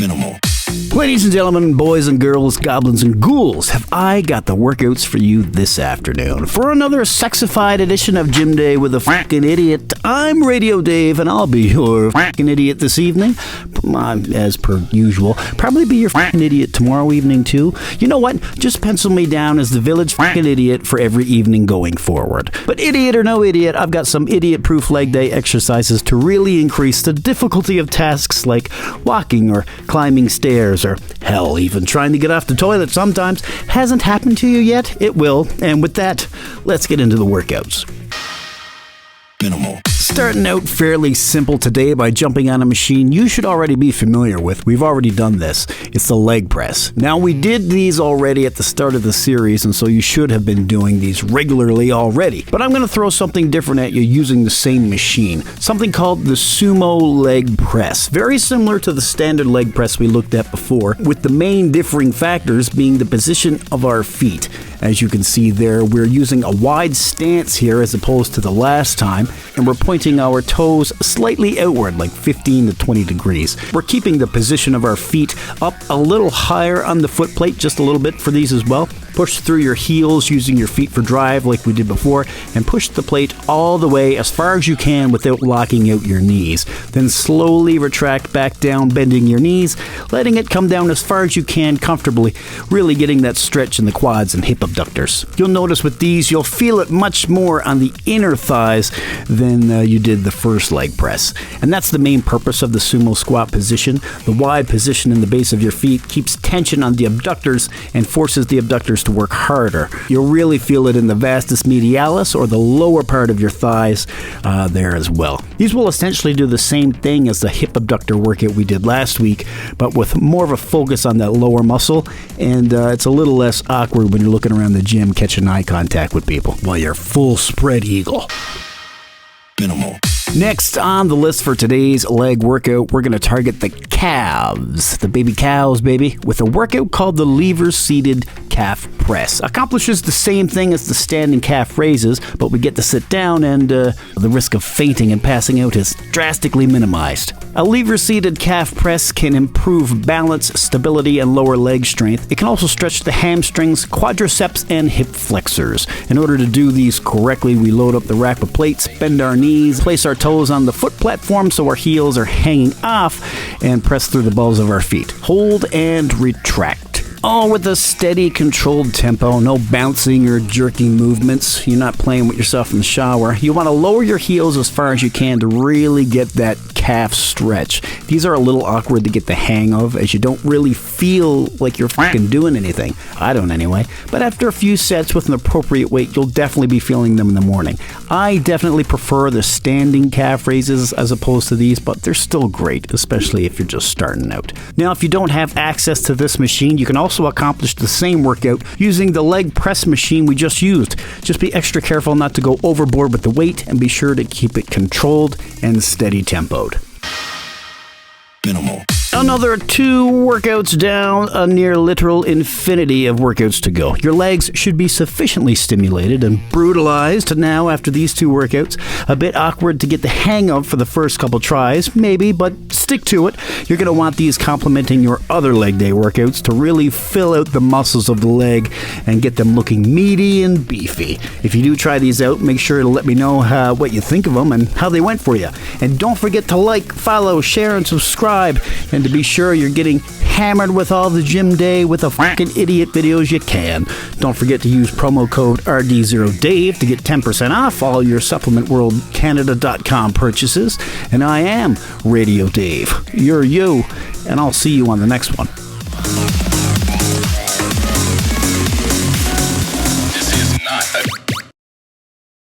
Minimal. Ladies and gentlemen, boys and girls, goblins and ghouls, have I got the workouts for you this afternoon. For another sexified edition of Gym Day with a fucking idiot, I'm Radio Dave, and I'll be your fucking idiot this evening, as per usual. Probably be your fucking idiot tomorrow evening, too. You know what? Just pencil me down as the village fucking idiot for every evening going forward. But idiot or no idiot, I've got some idiot-proof leg day exercises to really increase the difficulty of tasks like walking or climbing stairs, or hell, even trying to get off the toilet sometimes. Hasn't happened to you yet? It will. And with that, let's get into the workouts. Minimal. Starting out fairly simple today by jumping on a machine you should already be familiar with. We've already done this. It's the leg press. Now, we did these already at the start of the series, and so you should have been doing these regularly already. But I'm going to throw something different at you using the same machine. Something called the Sumo Leg Press. Very similar to the standard leg press we looked at before, with the main differing factors being the position of our feet. As you can see there, we're using a wide stance here as opposed to the last time, and we're pointing our toes slightly outward, like 15 to 20 degrees. We're keeping the position of our feet up a little higher on the foot plate, just a little bit for these as well. Push through your heels using your feet for drive like we did before, and push the plate all the way as far as you can without locking out your knees. Then slowly retract back down, bending your knees, letting it come down as far as you can comfortably, really getting that stretch in the quads and hip abductors. You'll notice with these, you'll feel it much more on the inner thighs than you did the first leg press. And that's the main purpose of the sumo squat position. The wide position in the base of your feet keeps tension on the abductors and forces the abductors to work harder. You'll really feel it in the vastus medialis, or the lower part of your thighs there as well. These will essentially do the same thing as the hip abductor workout we did last week, but with more of a focus on that lower muscle, and it's a little less awkward when you're looking around the gym catching eye contact with people while you're full spread eagle. Minimal. Next on the list for today's leg workout, we're going to target the calves, the baby cows, baby, with a workout called the lever-seated calf press. Accomplishes the same thing as the standing calf raises, but we get to sit down, and the risk of fainting and passing out is drastically minimized. A lever-seated calf press can improve balance, stability, and lower leg strength. It can also stretch the hamstrings, quadriceps, and hip flexors. In order to do these correctly, we load up the rack with plates, bend our knees, place our toes on the foot platform so our heels are hanging off, and press through the balls of our feet. Hold and retract. All with a steady, controlled tempo, no bouncing or jerking movements. You're not playing with yourself in the shower. You want to lower your heels as far as you can to really get that calf stretch. These are a little awkward to get the hang of, as you don't really feel like you're fucking doing anything. I don't anyway. But after a few sets with an appropriate weight, you'll definitely be feeling them in the morning. I definitely prefer the standing calf raises as opposed to these, but they're still great, especially if you're just starting out. Now, if you don't have access to this machine, you can also accomplish the same workout using the leg press machine we just used. Just be extra careful not to go overboard with the weight, and be sure to keep it controlled and steady tempoed. Minimal. Another 2 workouts down, a near literal infinity of workouts to go. Your legs should be sufficiently stimulated and brutalized now after these 2 workouts. A bit awkward to get the hang of for the first couple tries, maybe, but stick to it. You're going to want these complementing your other leg day workouts to really fill out the muscles of the leg and get them looking meaty and beefy. If you do try these out, make sure to let me know what you think of them and how they went for you. And don't forget to like, follow, share, and subscribe. And to be sure you're getting hammered with all the Gym Day with the fucking idiot videos you can. Don't forget to use promo code RD0Dave to get 10% off all your SupplementWorldCanada.com purchases. And I am Radio Dave. You're you, and I'll see you on the next one.